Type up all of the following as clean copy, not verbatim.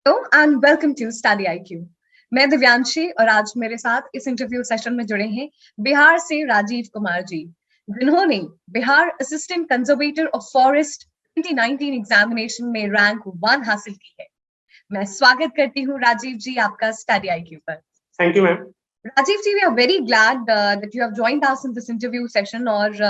And welcome to study IQ. मैं दिव्यांशी और आज मेरे साथ इस इंटरव्यू सेशन में जुड़े हैं बिहार से राजीव कुमार जी, जिन्होंने Bihar assistant conservator of forest 2019 examination में रैंक 1 हासिल की है। मैं स्वागत करती हूँ राजीव जी आपका स्टडी आईक्यू पर। Thank you ma'am. Rajiv ji, we are very glad that you have joined us in this interview session और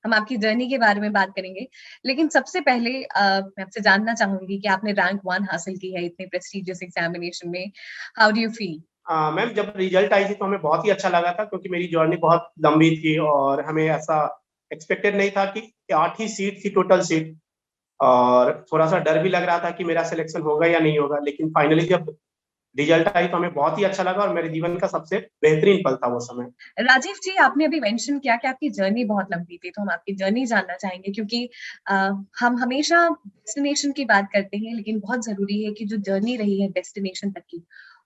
हम आपकी जर्नी के बारे में बात करेंगे। लेकिन सबसे पहले मैं आपसे जानना चाहूंगी कि आपने रैंक 1 हासिल की है इतने प्रेस्टिजियस एग्जामिनेशन में, how do you feel? Ma'am, जब रिजल्ट आई थी तो हमें बहुत ही अच्छा लगा था, क्योंकि मेरी जर्नी बहुत लंबी थी और हमें ऐसा एक्सपेक्टेड नहीं था कि 8 ही सीट थी टोटल सीट, और थोड़ा सा डर भी लग रहा था कि मेरा सिलेक्शन होगा या नहीं होगा। लेकिन फाइनली जब रिजल्ट आई तो हमें बहुत ही अच्छा लगा और मेरे जीवन का सबसे बेहतरीन पल था वो समय। राजीव जी, आपने अभी मेंशन किया कि आपकी जर्नी बहुत लंबी थी, तो हम आपकी जर्नी जानना चाहेंगे क्योंकि हम हमेशा डेस्टिनेशन की बात करते हैं, लेकिन बहुत जरूरी है कि जो जर्नी रही है डेस्टिनेशन तक की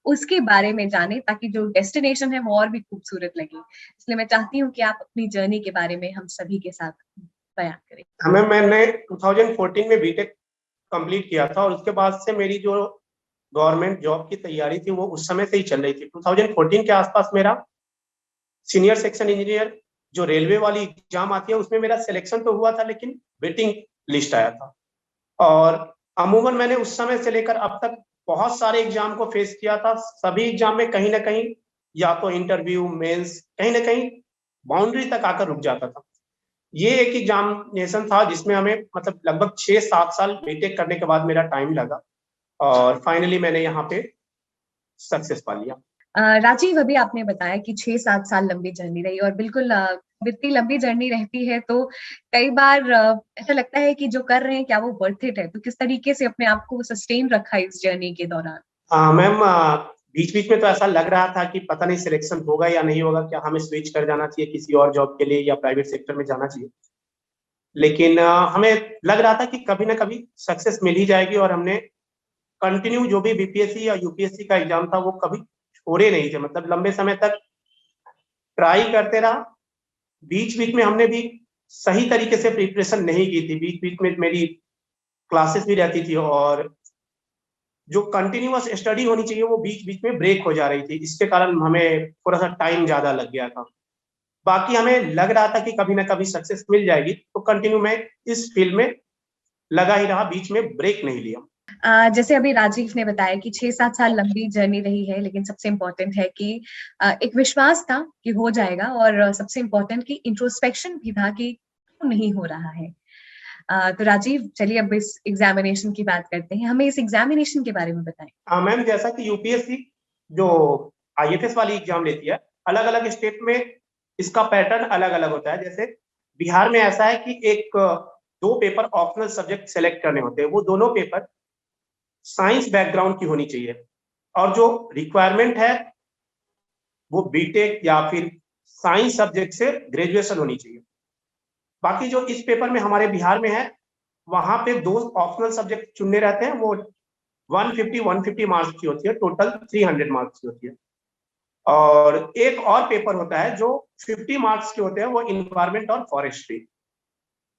उसके बारे में जाने, ताकि जो डेस्टिनेशन है वो और भी खूबसूरत लगे। इसलिए मैं चाहती हूँ कि आप अपनी जर्नी के बारे में हम सभी के साथ बयान करें। मैंने 2014 में बीटेक कंप्लीट किया था और उसके बाद से मेरी जो गवर्नमेंट जॉब की तैयारी थी वो उस समय से ही चल रही थी। 2014 के आसपास मेरा सीनियर सेक्शन इंजीनियर जो रेलवे वाली एग्जाम आती है उसमें मेरा सिलेक्शन तो हुआ था, लेकिन वेटिंग लिस्ट आया था। और अमूमन मैंने उस समय से लेकर अब तक बहुत सारे एग्जाम को फेस किया था। सभी एग्जाम में कहीं ना कहीं या तो इंटरव्यू, मेंस, कहीं ना कहीं बाउंड्री तक आकर रुक जाता था। ये एक एग्जामिनेशन था जिसमें हमें मतलब लगभग 6-7 साल बीटेक करने के बाद मेरा टाइम लगा और फाइनली मैंने यहाँ पे सक्सेस पा लिया। राजीव, अभी आपने बताया कि 6-7 साल लंबी जर्नी रही और बिल्कुल इतनी लंबी जर्नी रहती है तो कई बार ऐसा लगता है कि जो कर रहे हैं क्या वो वर्थ इट है, तो किस तरीके से अपने आप को सस्टेन रखा इस जर्नी के दौरान? मैम, बीच बीच में तो ऐसा लग रहा था कि पता नहीं सिलेक्शन होगा या नहीं होगा, क्या हमें स्विच कर जाना चाहिए किसी और जॉब के लिए या प्राइवेट सेक्टर में जाना चाहिए। लेकिन हमें लग रहा था कि कभी ना कभी सक्सेस मिल ही जाएगी और हमने कंटिन्यू जो भी बीपीएससी या यूपीएससी का एग्जाम था वो कभी छोड़े नहीं थे। मतलब लंबे समय तक ट्राई करते रहा। बीच बीच में हमने भी सही तरीके से प्रिपरेशन नहीं की थी, बीच बीच में मेरी क्लासेस भी रहती थी और जो कंटिन्यूअस स्टडी होनी चाहिए वो बीच बीच में ब्रेक हो जा रही थी। इसके कारण हमें थोड़ा सा टाइम ज्यादा लग गया था। बाकी हमें लग रहा था कि कभी ना कभी सक्सेस मिल जाएगी, तो कंटिन्यू मैं इस फील्ड में लगा ही रहा, बीच में ब्रेक नहीं लिया। जैसे अभी राजीव ने बताया कि 6-7 साल लंबी जर्नी रही है, लेकिन सबसे इम्पोर्टेंट है कि एक विश्वास था कि हो जाएगा और सबसे इम्पोर्टेंट कि इंट्रोस्पेक्शन भी था कि क्यों नहीं हो रहा है। तो राजीव, चलिए अब इस एग्जामिनेशन की बात करते हैं। हमें इस एग्जामिनेशन के बारे में बताएं। मैम, जैसा कि यूपीएससी जो आईएफएस वाली एग्जाम लेती है, अलग अलग स्टेट में इसका पैटर्न अलग अलग होता है। जैसे बिहार में ऐसा है कि एक 2 पेपर ऑप्शनल सब्जेक्ट सेलेक्ट करने होते हैं, वो दोनों पेपर साइंस बैकग्राउंड की होनी चाहिए और जो रिक्वायरमेंट है वो बीटेक या फिर साइंस सब्जेक्ट से ग्रेजुएशन होनी चाहिए। बाकी जो इस पेपर में हमारे बिहार में है, वहां पे 2 ऑप्शनल सब्जेक्ट चुनने रहते हैं। वो 150 मार्क्स की होती है, टोटल 300 मार्क्स की होती है। और एक और पेपर होता है जो 50 मार्क्स के होते हैं, वो इन्वायरमेंट और फॉरेस्ट्री।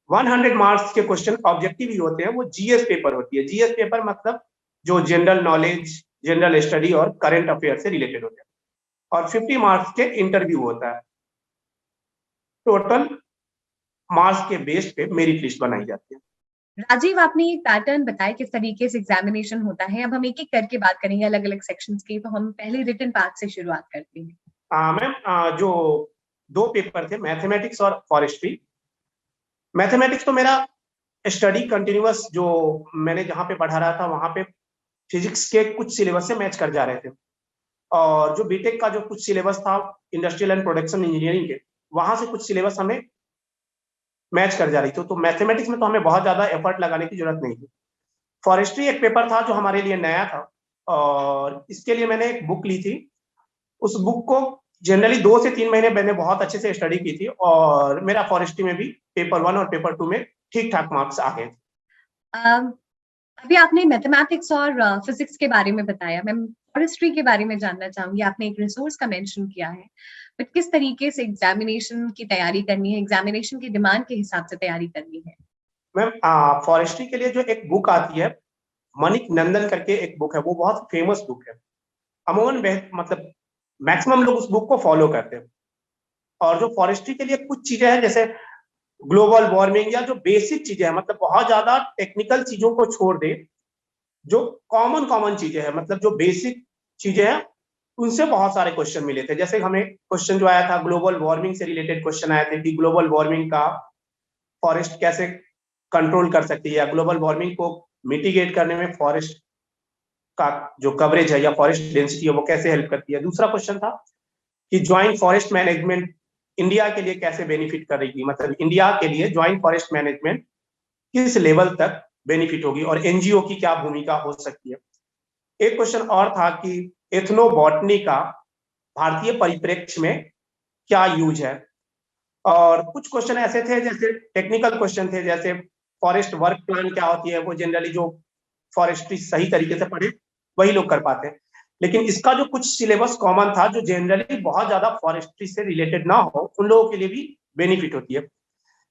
100 मार्क्स के क्वेश्चन ऑब्जेक्टिव ही होते हैं, वो जीएस पेपर होती है। जीएस पेपर मतलब जो जनरल नॉलेज, जनरल स्टडी और करंट अफेयर से रिलेटेड होते हैं। और 50 मार्क्स के इंटरव्यू होता है। टोटल मार्क्स के बेस पे मेरिट लिस्ट बनाई जाती है। राजीव, आपने एक पैटर्न बताया किस तरीके से एग्जामिनेशन होता है। अब हम एक एक करके बात करेंगे अलग अलग सेक्शंस की, तो हम पहले रिटन पार्ट से शुरुआत करते हैं। मैम, जो 2 पेपर थे, मैथमेटिक्स और फॉरेस्ट्री। मैथमेटिक्स तो मेरा स्टडी कंटिन्यूअस, जो मैंने जहाँ पे पढ़ा रहा था वहां पे फिजिक्स के कुछ सिलेबस से मैच कर जा रहे थे। और जो बीटेक का जो कुछ सिलेबस था इंडस्ट्रियल एंड प्रोडक्शन इंजीनियरिंग के, वहां से कुछ सिलेबस हमें मैच कर जा रही थी। तो मैथमेटिक्स में तो हमें बहुत ज्यादा एफर्ट लगाने की जरूरत नहीं थी। फॉरेस्ट्री एक पेपर था जो हमारे लिए नया था और इसके लिए मैंने एक बुक ली थी। उस बुक को जनरली 2 से 3 महीने मैंने बहुत अच्छे से स्टडी की थी और मेरा फॉरेस्ट्री में भी पेपर 1 और पेपर 2 में ठीक ठाक मार्क्स आ गए थे। अभी आपने मैथमेटिक्स और फिजिक्स के बारे में बताया, मैं फॉरेस्ट्री के बारे में जानना चाहूंगी। आपने एक रिसोर्स का मेंशन किया है, बट किस तरीके से एग्जामिनेशन की तैयारी करनी है, एग्जामिनेशन की डिमांड के हिसाब से तैयारी करनी है? मैम, फॉरेस्ट्री के लिए जो एक बुक आती है मणिक नंदन करके एक बुक है, वो बहुत फेमस बुक है। अमूमन मतलब मैक्सिमम लोग उस बुक को फॉलो करते हैं। और जो फॉरेस्ट्री के लिए कुछ चीजें हैं, जैसे ग्लोबल वार्मिंग या जो बेसिक चीजें हैं, मतलब बहुत ज्यादा टेक्निकल चीजों को छोड़ दे, जो कॉमन कॉमन चीजें हैं, मतलब जो बेसिक चीजें हैं, उनसे बहुत सारे क्वेश्चन मिले थे। जैसे हमें क्वेश्चन जो आया था ग्लोबल वार्मिंग से रिलेटेड क्वेश्चन आए थे कि ग्लोबल वार्मिंग का फॉरेस्ट कैसे कंट्रोल कर सकती है, या ग्लोबल वार्मिंग को मिटिगेट करने में फॉरेस्ट का जो कवरेज है या फॉरेस्ट डेंसिटी है वो कैसे हेल्प करती है। दूसरा क्वेश्चन था कि ज्वाइंट फॉरेस्ट मैनेजमेंट इंडिया के लिए कैसे बेनिफिट करेगी, मतलब इंडिया के लिए ज्वाइंट फॉरेस्ट मैनेजमेंट किस लेवल तक बेनिफिट होगी और एनजीओ की क्या भूमिका हो सकती है। एक क्वेश्चन और था कि एथनोबॉटनी का भारतीय परिप्रेक्ष्य में क्या यूज है। और कुछ क्वेश्चन ऐसे थे जैसे टेक्निकल क्वेश्चन थे, जैसे फॉरेस्ट वर्क प्लान क्या होती है, वो जनरली जो फॉरेस्ट्री सही तरीके से पढ़े वही लोग कर पाते हैं। लेकिन इसका जो कुछ सिलेबस कॉमन था, जो जनरली बहुत ज्यादा फॉरेस्ट्री से रिलेटेड ना हो, उन लोगों के लिए भी बेनिफिट होती है।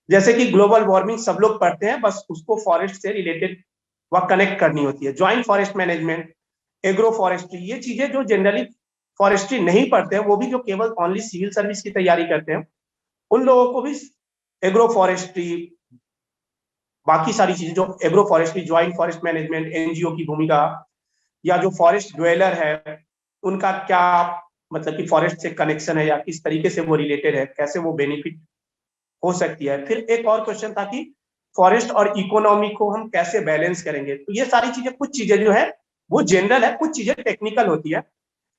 जैसे कि ग्लोबल वार्मिंग सब लोग पढ़ते हैं, बस उसको फॉरेस्ट से रिलेटेड वह कनेक्ट करनी होती है। Joint forest management, agro forestry, ये चीजें जो जनरली फॉरेस्ट्री नहीं पढ़ते हैं, वो भी जो केवल ओनली सिविल सर्विस की तैयारी करते हैं, उन लोगों को भी एग्रो फॉरेस्ट्री, बाकी सारी चीजें जो agro forestry, joint forest management, NGO की भूमिका, या जो फॉरेस्ट ड्वेलर है उनका क्या मतलब कि फॉरेस्ट से कनेक्शन है या किस तरीके से वो रिलेटेड है, कैसे वो बेनिफिट हो सकती है। फिर एक और क्वेश्चन था कि फॉरेस्ट और इकोनॉमी को हम कैसे बैलेंस करेंगे। तो ये सारी चीजें, कुछ चीजें जो है वो जनरल है, कुछ चीजें टेक्निकल होती है।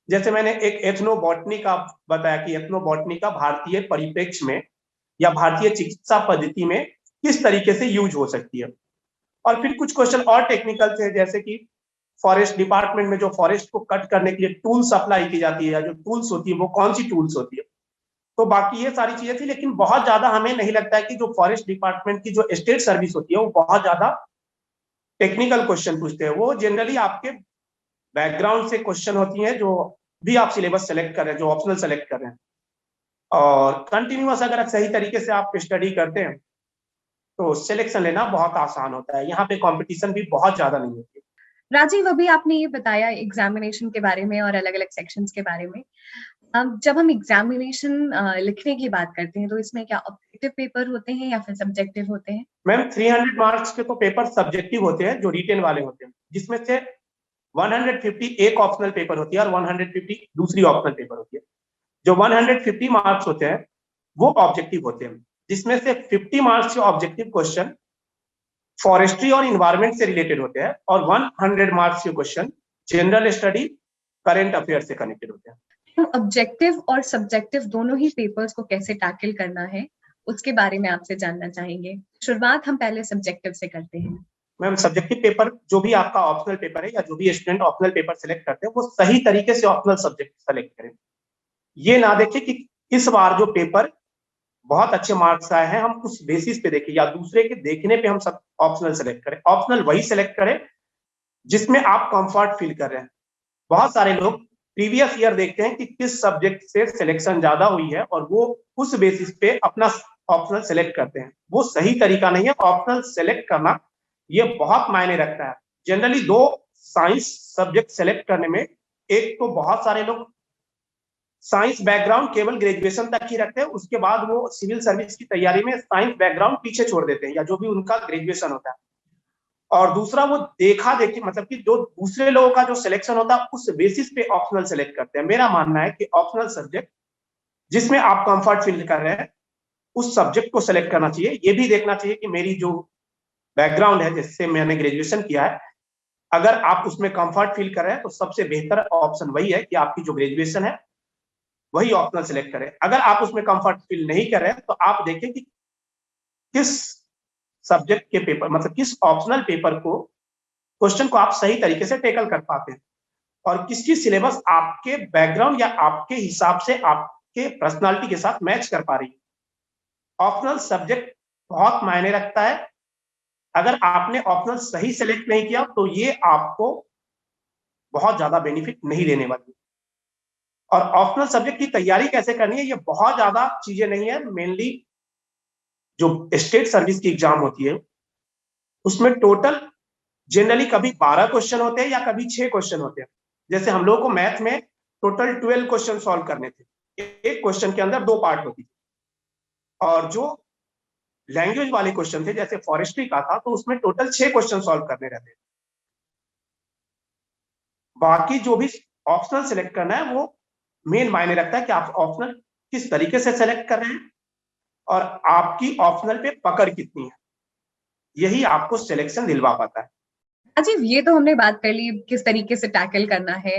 जैसे मैंने एक एथनोबॉटनी का बताया कि एथनोबॉटनी का भारतीय परिप्रेक्ष्य में या भारतीय चिकित्सा पद्धति में किस तरीके से यूज हो सकती है। और फिर कुछ क्वेश्चन और टेक्निकल थे, जैसे कि फॉरेस्ट डिपार्टमेंट में जो फॉरेस्ट को कट करने के लिए टूल्स अप्लाई की जाती है, या जो टूल्स होती है वो कौन सी टूल्स होती है। तो बाकी ये सारी चीजें थी, लेकिन बहुत ज्यादा हमें नहीं लगता है कि जो फॉरेस्ट डिपार्टमेंट की जो स्टेट सर्विस होती है वो बहुत ज्यादा टेक्निकल क्वेश्चन पूछते हैं। वो जनरली आपके बैकग्राउंड से क्वेश्चन होती हैं, जो भी आप सिलेबस सेलेक्ट कर रहे हैं, जो ऑप्शनल सेलेक्ट कर रहे हैं, और कंटिन्यूअस अगर सही तरीके से आप स्टडी करते हैं तो सिलेक्शन लेना बहुत आसान होता है। यहाँ पे कंपटीशन भी बहुत ज्यादा नहीं होती। राजीव, अभी आपने ये बताया एग्जामिनेशन के बारे में और अलग अलग सेक्शंस के बारे में। जब हम एग्जामिनेशन लिखने की बात करते हैं तो इसमें क्या ऑब्जेक्टिव पेपर होते हैं या फिर सब्जेक्टिव होते हैं? मैम 300 मार्क्स के तो पेपर सब्जेक्टिव होते हैं, जो रिटेन वाले होते हैं, जिसमें से 150 एक ऑप्शनल पेपर होती है और 150 दूसरी ऑप्शनल पेपर होती है। जो 150 मार्क्स होते हैं वो ऑब्जेक्टिव होते हैं, जिसमें से 50 मार्क्स के ऑब्जेक्टिव क्वेश्चन फॉरेस्ट्री और इन्वायरमेंट से रिलेटेड होते हैं, और 100 मार्क्स के question general study, current affair से कनेक्टेड होते हैं। तो ऑब्जेक्टिव और सब्जेक्टिव दोनों ही पेपर्स को कैसे टैकल करना है उसके बारे में आपसे जानना चाहेंगे। शुरुआत हम पहले सब्जेक्टिव से करते हैं। मैम सब्जेक्टिव पेपर जो भी आपका ऑप्शनल पेपर है, या जो भी स्टूडेंट ऑप्शनल पेपर सेलेक्ट करते हैं, वो सही तरीके से ऑप्शनल सब्जेक्ट सेलेक्ट करें। ये ना देखें कि इस बार जो पेपर बहुत अच्छे मार्क्स आए हैं हम उस बेसिस पे देखें, या दूसरे के देखने पे हम सब ऑप्शनल सेलेक्ट करें। ऑप्शनल वही सेलेक्ट करें जिसमें आप कंफर्ट फील कर रहे हैं। बहुत सारे लोग प्रीवियस ईयर देखते हैं कि किस सब्जेक्ट से सिलेक्शन ज्यादा हुई है, और वो उस बेसिस पे अपना ऑप्शनल सेलेक्ट करते हैं। वो सही तरीका नहीं है। ऑप्शनल सेलेक्ट करना ये बहुत मायने रखता है। जनरली दो साइंस सब्जेक्ट सेलेक्ट करने में, एक तो बहुत सारे लोग साइंस बैकग्राउंड केवल ग्रेजुएशन तक ही रखते हैं, उसके बाद वो सिविल सर्विस की तैयारी में साइंस बैकग्राउंड पीछे छोड़ देते हैं, या जो भी उनका ग्रेजुएशन होता है। और दूसरा वो देखा देखी, मतलब कि जो दूसरे लोगों का जो सिलेक्शन होता है उस बेसिस पे ऑप्शनल सेलेक्ट करते हैं। मेरा मानना है कि ऑप्शनल सब्जेक्ट जिसमें आप कंफर्ट फील कर रहे हैं उस सब्जेक्ट को सिलेक्ट करना चाहिए। ये भी देखना चाहिए कि मेरी जो बैकग्राउंड है, जिससे मैंने ग्रेजुएशन किया है, अगर आप उसमें कंफर्ट फील कर रहे हैं तो सबसे बेहतर ऑप्शन वही है कि आपकी जो ग्रेजुएशन है वही ऑप्शनल सिलेक्ट करें। अगर आप उसमें कंफर्ट फील नहीं कर रहे हैं तो आप देखें कि किस सब्जेक्ट के पेपर, मतलब किस ऑप्शनल पेपर को, क्वेश्चन को आप सही तरीके से टेकल कर पाते हैं, और किसकी सिलेबस आपके बैकग्राउंड या आपके हिसाब से आपके पर्सनालिटी के साथ मैच कर पा रही है। ऑप्शनल सब्जेक्ट बहुत मायने रखता है। अगर आपने ऑप्शनल सही सेलेक्ट नहीं किया तो ये आपको बहुत ज्यादा बेनिफिट नहीं देने वाली। और ऑप्शनल सब्जेक्ट की तैयारी कैसे करनी है, ये बहुत ज्यादा चीजें नहीं है। मेनली जो स्टेट सर्विस की एग्जाम होती है उसमें टोटल जनरली कभी 12 क्वेश्चन होते हैं या कभी 6 क्वेश्चन होते हैं। जैसे हम लोगों को मैथ में टोटल 12 क्वेश्चन सॉल्व करने थे, एक क्वेश्चन के अंदर 2 पार्ट होती थी। और जो लैंग्वेज वाले क्वेश्चन थे जैसे फॉरेस्ट्री का था, तो उसमें टोटल 6 क्वेश्चन सॉल्व करने रहते। बाकी जो भी ऑप्शनल सिलेक्ट करना है वो मेन मायने रखता है कि आप ऑप्शनल किस तरीके से सेलेक्ट कर रहे हैं और आपकी ऑप्शनल पे पकड़ कितनी है, यही आपको सिलेक्शन दिलवा पाता है। अजीब, ये तो हमने बात कर ली किस तरीके से टैकल करना है,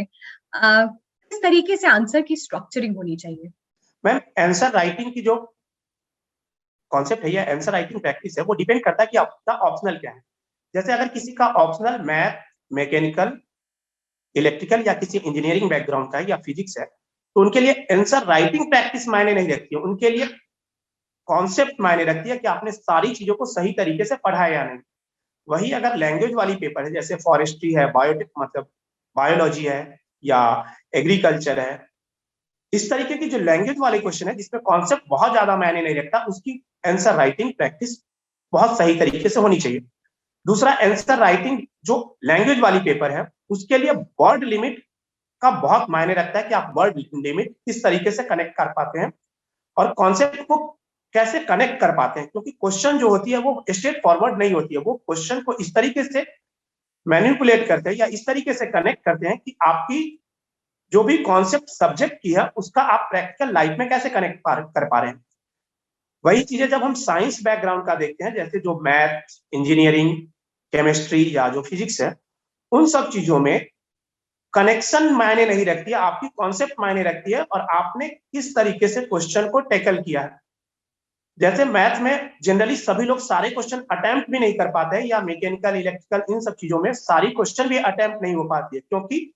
किस तरीके से आंसर की स्ट्रक्चरिंग होनी चाहिए? मैम, आंसर राइटिंग की जो कॉन्सेप्ट है या आंसर राइटिंग प्रैक्टिस है, वो डिपेंड करता है कि आपका ऑप्शनल क्या है। जैसे अगर किसी का ऑप्शनल मैथ, मैकेनिकल, इलेक्ट्रिकल या किसी इंजीनियरिंग बैकग्राउंड का है या फिजिक्स है, तो उनके लिए आंसर राइटिंग प्रैक्टिस मायने नहीं रखती है, उनके लिए कॉन्सेप्ट मायने रखती है कि आपने सारी चीजों को सही तरीके से पढ़ा है या नहीं। वही अगर लैंग्वेज वाली पेपर है, जैसे फॉरेस्ट्री है, बायोटेक मतलब बायोलॉजी है या एग्रीकल्चर है, इस तरीके की जो लैंग्वेज वाले क्वेश्चन है जिसमें कॉन्सेप्ट बहुत ज्यादा मायने नहीं रखता, उसकी आंसर राइटिंग प्रैक्टिस बहुत सही तरीके से होनी चाहिए। दूसरा, आंसर राइटिंग जो लैंग्वेज वाली पेपर है उसके लिए वर्ड लिमिट का बहुत मायने रखता है कि आप वर्ड लिमिट किस तरीके से कनेक्ट कर पाते हैं और कॉन्सेप्ट को कैसे कनेक्ट कर पाते हैं, क्योंकि क्वेश्चन जो होती है वो स्ट्रेट फॉरवर्ड नहीं होती है, वो क्वेश्चन को इस तरीके से मैनिपुलेट करते हैं या इस तरीके से कनेक्ट करते हैं कि आपकी जो भी कॉन्सेप्ट सब्जेक्ट की है उसका आप प्रैक्टिकल लाइफ में कैसे कनेक्ट कर पा रहे हैं। वही चीजें जब हम साइंस बैकग्राउंड का देखते हैं, जैसे जो मैथ, इंजीनियरिंग, केमिस्ट्री या जो फिजिक्स है, उन सब चीजों में कनेक्शन मायने नहीं रखती है, आपकी कॉन्सेप्ट मायने रखती है और आपने किस तरीके से क्वेश्चन को टैकल किया है। जैसे मैथ में जनरली सभी लोग सारे क्वेश्चन अटेम्प्ट भी नहीं कर पाते हैं, या मैकेनिकल, इलेक्ट्रिकल, इन सब चीजों में सारी क्वेश्चन भी अटेम्प्ट नहीं हो पाती है, क्योंकि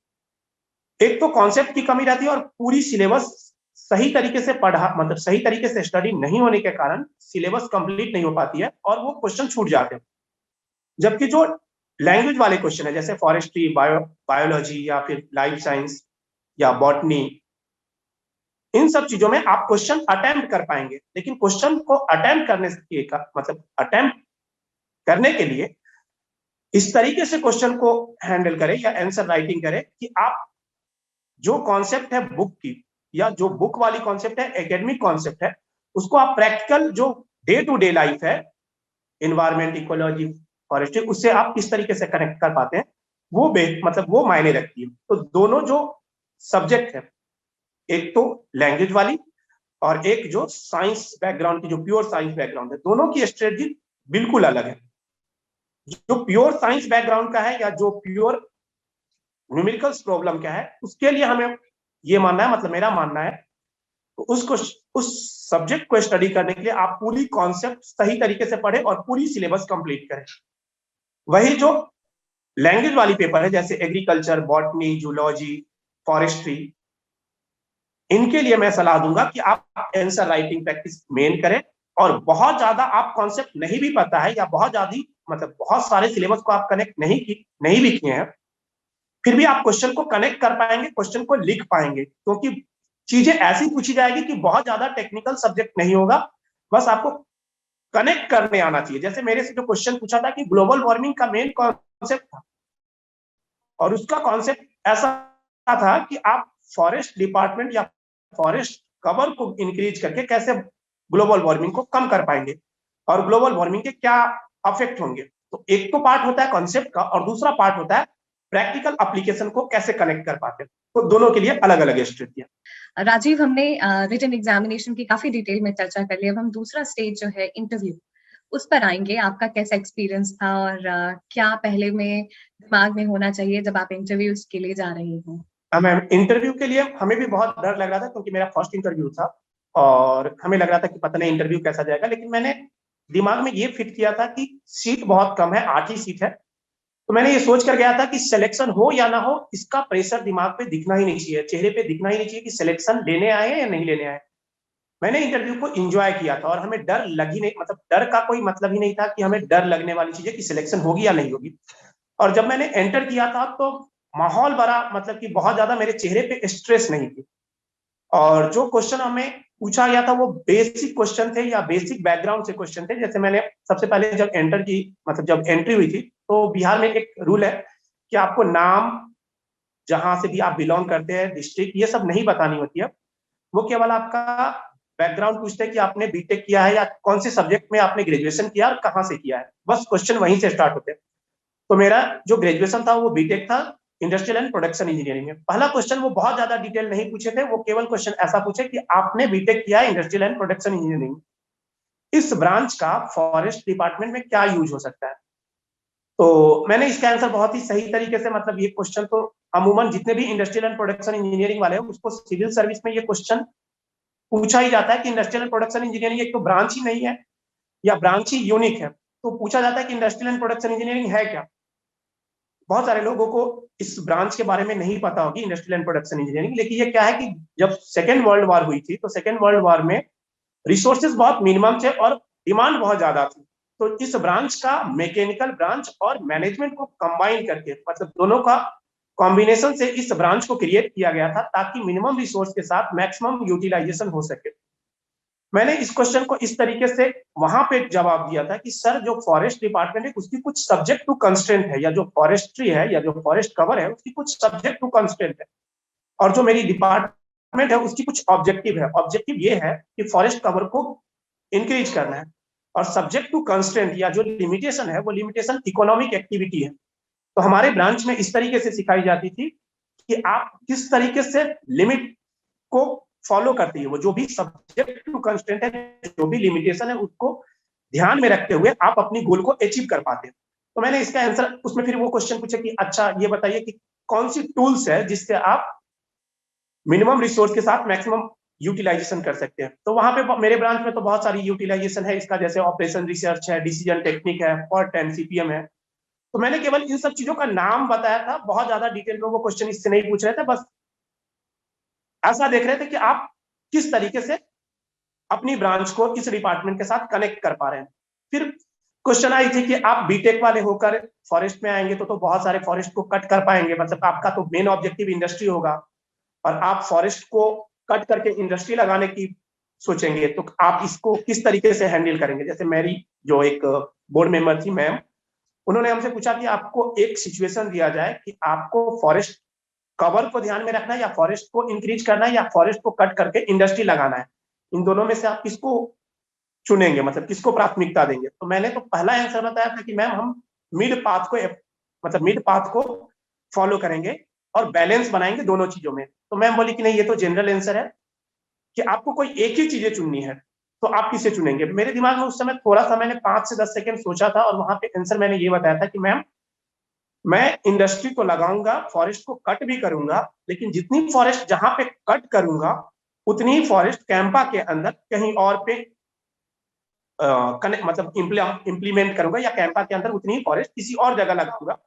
एक तो कॉन्सेप्ट की कमी रहती है और पूरी सिलेबस सही तरीके से पढ़ा मतलब सही तरीके से स्टडी नहीं होने के कारण सिलेबस कंप्लीट नहीं हो पाती है और वो क्वेश्चन छूट जाते हैं। जबकि जो लैंग्वेज वाले क्वेश्चन है जैसे फॉरेस्ट्री, बायोलॉजी या फिर लाइफ साइंस या बॉटनी, इन सब चीजों में आप क्वेश्चन अटेम्प्ट कर पाएंगे, लेकिन क्वेश्चन को अटेम्प्ट करने के मतलब अटेम्प्ट करने के लिए इस तरीके से क्वेश्चन को हैंडल करें या आंसर राइटिंग करें कि आप जो कॉन्सेप्ट है बुक की या जो बुक वाली कॉन्सेप्ट है, एकेडमिक कॉन्सेप्ट है, उसको आप प्रैक्टिकल जो डे टू डे लाइफ है, इन्वायरमेंट, इकोलॉजी, फॉरेस्ट्री, उससे आप किस तरीके से कनेक्ट कर पाते हैं, वो मतलब वो मायने रखती है। तो दोनों जो सब्जेक्ट है, एक तो लैंग्वेज वाली और एक जो साइंस बैकग्राउंड की, जो प्योर साइंस बैकग्राउंड है, दोनों की स्ट्रेटजी बिल्कुल अलग है। जो प्योर साइंस बैकग्राउंड का है या जो प्योर न्यूमेरिकल्स प्रॉब्लम क्या है, उसके लिए हमें ये मानना है, मतलब मेरा मानना है, तो उसको उस सब्जेक्ट को स्टडी करने के लिए आप पूरी कॉन्सेप्ट सही तरीके से पढ़े और पूरी सिलेबस कंप्लीट करें। वही जो लैंग्वेज वाली पेपर है जैसे एग्रीकल्चर, बॉटनी, जूलॉजी, फॉरेस्ट्री, इनके लिए मैं सलाह दूंगा कि आप आंसर राइटिंग प्रैक्टिस मेन करें और बहुत ज्यादा आप कॉन्सेप्ट नहीं भी पता है या बहुत ज्यादा मतलब बहुत सारे सिलेबस को आप कनेक्ट नहीं भी किए हैं, फिर भी आप क्वेश्चन को कनेक्ट कर पाएंगे, क्वेश्चन को लिख पाएंगे, क्योंकि चीजें ऐसी पूछी जाएगी कि बहुत ज्यादा टेक्निकल सब्जेक्ट नहीं होगा, बस आपको कनेक्ट करने आना चाहिए। जैसे मेरे से जो क्वेश्चन पूछा था कि ग्लोबल वार्मिंग का मेन कॉन्सेप्ट था और उसका कॉन्सेप्ट ऐसा था कि आप फॉरेस्ट डिपार्टमेंट या फॉरेस्ट कवर को इंक्रीज करके कैसे ग्लोबल वार्मिंग को कम कर पाएंगे और ग्लोबल वार्मिंग के क्या अफेक्ट होंगे। तो एक तो पार्ट होता है कॉन्सेप्ट का और दूसरा पार्ट होता है प्रैक्टिकल एप्लीकेशन को कैसे कनेक्ट कर पाते हैं। तो दोनों के लिए अलग अलग स्ट्रेटजियां। राजीव, हमने रिटन एग्जामिनेशन की काफी डिटेल में चर्चा कर ली। अब हम दूसरा स्टेज जो है इंटरव्यू, उस पर आएंगे। आपका कैसा एक्सपीरियंस था और क्या पहले में दिमाग में होना चाहिए जब आप इंटरव्यूज के लिए जा रहे हो? मैम, इंटरव्यू के लिए हमें भी बहुत डर लग रहा था क्योंकि मेरा फर्स्ट इंटरव्यू था और हमें लग रहा था कि पता नहीं इंटरव्यू कैसा जाएगा, लेकिन मैंने दिमाग में ये फिट किया था कि सीट बहुत कम है, 8 ही सीट है, तो मैंने ये सोच कर गया था कि सिलेक्शन हो या ना हो इसका प्रेशर दिमाग पे दिखना ही नहीं चाहिए, चेहरे पे दिखना ही नहीं चाहिए कि सिलेक्शन लेने आए हैं या नहीं लेने आए। मैंने इंटरव्यू को एंजॉय किया था और हमें डर लगी नहीं, मतलब डर का कोई मतलब ही नहीं था कि हमें डर लगने वाली चीज है कि सिलेक्शन होगी या नहीं होगी। और जब मैंने एंटर किया था तो माहौल बड़ा मतलब कि बहुत ज्यादा मेरे चेहरे पे स्ट्रेस नहीं थी और जो क्वेश्चन हमें पूछा गया था वो बेसिक क्वेश्चन थे या बेसिक बैकग्राउंड से क्वेश्चन थे। जैसे मैंने सबसे पहले जब एंटर की मतलब जब एंट्री हुई थी तो बिहार में एक रूल है कि आपको नाम, जहां से भी आप बिलोंग करते हैं, डिस्ट्रिक्ट, ये सब नहीं बतानी होती है। वो केवल आपका बैकग्राउंड पूछते हैं कि आपने बीटेक किया है या कौन से सब्जेक्ट में आपने ग्रेजुएशन किया और कहाँ से किया है, बस क्वेश्चन वहीं से स्टार्ट होते हैं। तो मेरा जो ग्रेजुएशन था वो बीटेक था, इंडस्ट्रियल एंड प्रोडक्शन इंजीनियरिंग में। पहला क्वेश्चन वो बहुत ज्यादा डिटेल नहीं पूछे थे, वो केवल क्वेश्चन ऐसा पूछे कि आपने बीटेक किया इंडस्ट्रियल एंड प्रोडक्शन इंजीनियरिंग, इस ब्रांच का फॉरेस्ट डिपार्टमेंट में क्या यूज हो सकता है। तो मैंने इसका आंसर बहुत ही सही तरीके से, मतलब ये क्वेश्चन तो अमूमन जितने भी इंडस्ट्रियल एंड प्रोडक्शन इंजीनियरिंग वाले हैं उसको सिविल सर्विस में ये क्वेश्चन पूछा ही जाता है कि इंडस्ट्रियल एंड प्रोडक्शन इंजीनियरिंग एक तो ब्रांच ही नहीं है या ब्रांच ही यूनिक है, तो पूछा जाता है कि इंडस्ट्रियल एंड प्रोडक्शन इंजीनियरिंग है क्या। बहुत सारे लोगों को इस ब्रांच के बारे में नहीं पता होगी इंडस्ट्रियल एंड प्रोडक्शन इंजीनियरिंग, लेकिन ये क्या है कि जब सेकेंड वर्ल्ड वॉर हुई थी तो सेकेंड वर्ल्ड वॉर में रिसोर्सेज बहुत मिनिमम थे और डिमांड बहुत ज्यादा थी। तो इस ब्रांच का मैकेनिकल ब्रांच और मैनेजमेंट को कंबाइन करके, मतलब दोनों का कॉम्बिनेशन से इस ब्रांच को क्रिएट किया गया था ताकि मिनिमम रिसोर्स के साथ मैक्सिमम यूटिलाइजेशन हो सके। मैंने इस क्वेश्चन को इस तरीके से वहां पे जवाब दिया था कि सर जो फॉरेस्ट डिपार्टमेंट है उसकी कुछ सब्जेक्ट टू कंस्ट्रेंट है, या जो फॉरेस्ट्री है या जो फॉरेस्ट कवर है उसकी कुछ सब्जेक्ट टू कंस्ट्रेंट है, और जो मेरी डिपार्टमेंट है उसकी कुछ ऑब्जेक्टिव है। ऑब्जेक्टिव ये है कि फॉरेस्ट कवर को इंक्रीज करना है, और सब्जेक्ट टू कंस्ट्रेंट या जो लिमिटेशन है वो लिमिटेशन इकोनॉमिक एक्टिविटी है। तो हमारे ब्रांच में इस तरीके से सिखाई जाती थी कि आप किस तरीके से लिमिट को फॉलो करती है, वो जो भी सब्जेक्ट टू कंस्ट्रेंट है, जो भी लिमिटेशन है उसको ध्यान में रखते हुए आप अपनी गोल को अचीव कर पाते हैं। तो मैंने इसका आंसर उसमें फिर वो क्वेश्चन पूछा कि अच्छा ये बताइए कि कौन सी टूल्स है जिससे आप मिनिमम रिसोर्स के साथ मैक्सिमम यूटिलाइजेशन कर सकते हैं। तो वहां पे मेरे ब्रांच में तो बहुत सारी यूटिलाइजेशन है इसका, जैसे ऑपरेशन रिसर्च है, डिसीजन टेक्निक है, PERT है, CPM है। तो मैंने केवल इन सब चीजों का नाम बताया था, बहुत ज्यादा डिटेल में वो क्वेश्चन इससे नहीं पूछ रहे थे, बस ऐसा देख रहे थे कि आप किस तरीके से अपनी ब्रांच को इस डिपार्टमेंट के साथ कनेक्ट कर पा रहे हैं। फिर क्वेश्चन आई थी कि आप बीटेक वाले होकर फॉरेस्ट में आएंगे तो बहुत सारे फॉरेस्ट को कट कर पाएंगे, मतलब आपका तो मेन ऑब्जेक्टिव इंडस्ट्री होगा, और आप फॉरेस्ट को कट करके इंडस्ट्री लगाने की सोचेंगे तो आप इसको किस तरीके से हैंडल करेंगे। जैसे मेरी जो एक बोर्ड मेंबर थी मैम, उन्होंने हमसे पूछा कि आपको एक सिचुएशन दिया जाए कि आपको फॉरेस्ट कवर को ध्यान में रखना है या फॉरेस्ट को इंक्रीज करना है या फॉरेस्ट को कट करके इंडस्ट्री लगाना है, इन दोनों में से आप किसको चुनेंगे, मतलब किसको प्राथमिकता देंगे। तो मैंने तो पहला आंसर बताया था कि मैम हम मिड पाथ को फॉलो करेंगे और बैलेंस बनाएंगे दोनों चीजों में। तो मैम बोली कि नहीं, ये तो जनरल आंसर है कि आपको कोई एक ही चीजें चुननी है, तो आप किसे चुनेंगे। मेरे दिमाग में उस समय थोड़ा सा मैंने 5 से 10 सेकंड सोचा था, और वहां पे आंसर मैंने ये बताया था कि मैम मैं इंडस्ट्री तो लगाऊंगा, फॉरेस्ट को कट भी करूंगा, लेकिन जितनी फॉरेस्ट जहां पे कट करूंगा उतनी ही फॉरेस्ट कैंपा के अंदर कहीं और पे मतलब इम्प्लीमेंट करूंगा, या कैंपा के अंदर उतनी ही फॉरेस्ट किसी और जगह लगाऊंगा।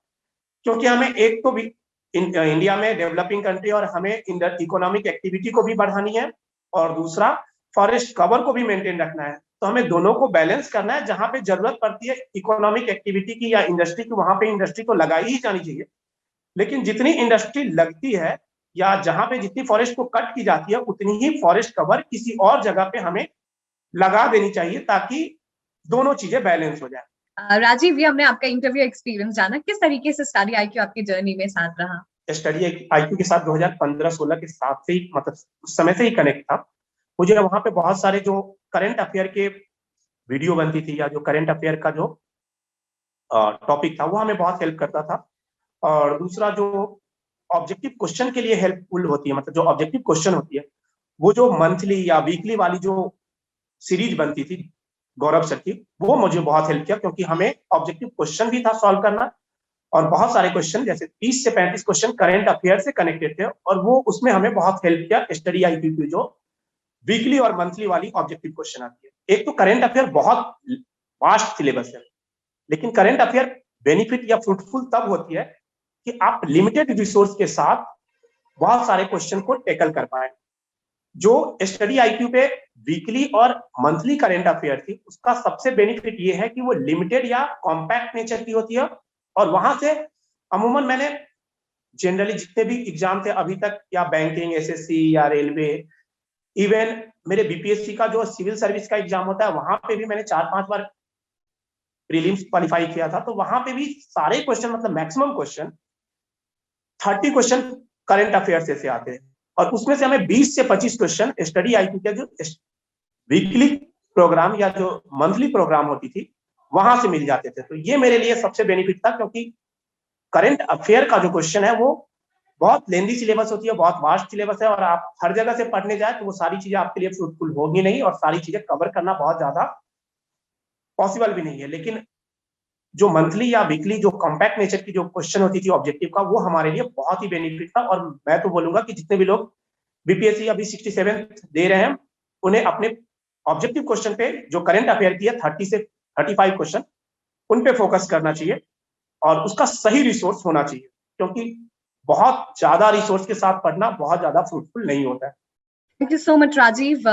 क्योंकि हमें एक तो भी इंडिया में डेवलपिंग कंट्री और हमें इकोनॉमिक एक्टिविटी को भी बढ़ानी है, और दूसरा फॉरेस्ट कवर को भी मेंटेन रखना है। तो हमें दोनों को बैलेंस करना है, जहां पे जरूरत पड़ती है इकोनॉमिक एक्टिविटी की या इंडस्ट्री की, वहां पे इंडस्ट्री तो लगाई ही जानी चाहिए, लेकिन जितनी इंडस्ट्री लगती है या जहां पे जितनी फॉरेस्ट को कट की जाती है उतनी ही फॉरेस्ट कवर किसी और जगह पे हमें लगा देनी चाहिए, ताकि दोनों चीजें बैलेंस हो जाए। राजीव, भी हमने आपका इंटरव्यू एक्सपीरियंस जाना, किस तरीके से स्टडी IQ आपकी जर्नी में साथ रहा? स्टडी IQ के साथ 2015-16 के साथ से ही, मतलब उस समय से ही कनेक्ट था। मुझे वहां पे बहुत सारे जो करंट अफेयर के वीडियो बनती थी या जो करंट अफेयर का जो टॉपिक था वो हमें बहुत हेल्प करता था। और दूसरा जो ऑब्जेक्टिव क्वेश्चन के लिए हेल्पफुल होती है, मतलब जो ऑब्जेक्टिव क्वेश्चन होती है वो जो मंथली या वीकली वाली जो सीरीज बनती थी गौरव सर की, वो मुझे बहुत हेल्प किया, क्योंकि हमें ऑब्जेक्टिव क्वेश्चन भी था सॉल्व करना, और बहुत सारे क्वेश्चन जैसे 30 से 35 क्वेश्चन करंट अफेयर से कनेक्टेड थे, और वो उसमें हमें बहुत हेल्प किया स्टडी IQ की जो वीकली और मंथली वाली ऑब्जेक्टिव क्वेश्चन आती है। एक तो करंट अफेयर बहुत वास्ट सिलेबस है, लेकिन करंट अफेयर बेनिफिट या फ्रूटफुल तब होती है कि आप लिमिटेड रिसोर्स के साथ बहुत सारे क्वेश्चन को टैकल कर पाए। जो स्टडी IQ पे वीकली और मंथली करंट अफेयर थी उसका सबसे बेनिफिट ये है कि वो लिमिटेड या कॉम्पैक्ट नेचर की होती है, और वहां से अमूमन मैंने जनरली जितने भी एग्जाम थे अभी तक, या बैंकिंग, SSC या रेलवे, इवन मेरे BPSC का जो सिविल सर्विस का एग्जाम होता है वहां पे भी मैंने 4-5 बार प्रीलिम्स क्वालिफाई किया था, तो वहां पे भी सारे क्वेश्चन, मतलब maximum question 30 question current affair से आते हैं, और उसमें से हमें 20 से 25 क्वेश्चन स्टडी IQ के जो वीकली प्रोग्राम या जो मंथली प्रोग्राम होती थी वहां से मिल जाते थे। तो ये मेरे लिए सबसे बेनिफिट था, क्योंकि करंट अफेयर का जो क्वेश्चन है वो बहुत लेंदी सिलेबस होती है, बहुत वास्ट सिलेबस है, और आप हर जगह से पढ़ने जाए तो वो सारी चीजें आपके लिए फ्रूटफुल होगी नहीं, और सारी चीजें कवर करना बहुत ज्यादा पॉसिबल भी नहीं है। लेकिन जो मंथली या वीकली जो कॉम्पैक्ट नेचर की जो क्वेश्चन होती थी ऑब्जेक्टिव का, वो हमारे लिए बहुत ही बेनिफिट था। और मैं तो बोलूंगा कि जितने भी लोग बीपीएससी अभी 67 दे रहे हैं, उन्हें अपने ऑब्जेक्टिव क्वेश्चन पे जो करंट अफेयर की है 30 से 35 क्वेश्चन, उन पे फोकस करना चाहिए, और उसका सही रिसोर्स होना चाहिए, क्योंकि बहुत ज्यादा रिसोर्स के साथ पढ़ना बहुत ज्यादा फ्रूटफुल नहीं होता है। Thank you so much Rajiv.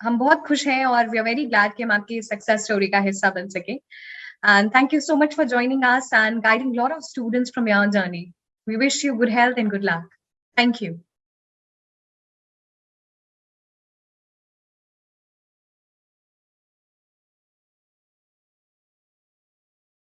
हम बहुत खुश हैं और वी आर वेरी ग्लैड कि हम आपकी सक्सेस स्टोरी का हिस्सा बन सके। And thank you so much for joining us and guiding lot of students from your journey. We wish you good health and good luck. Thank you.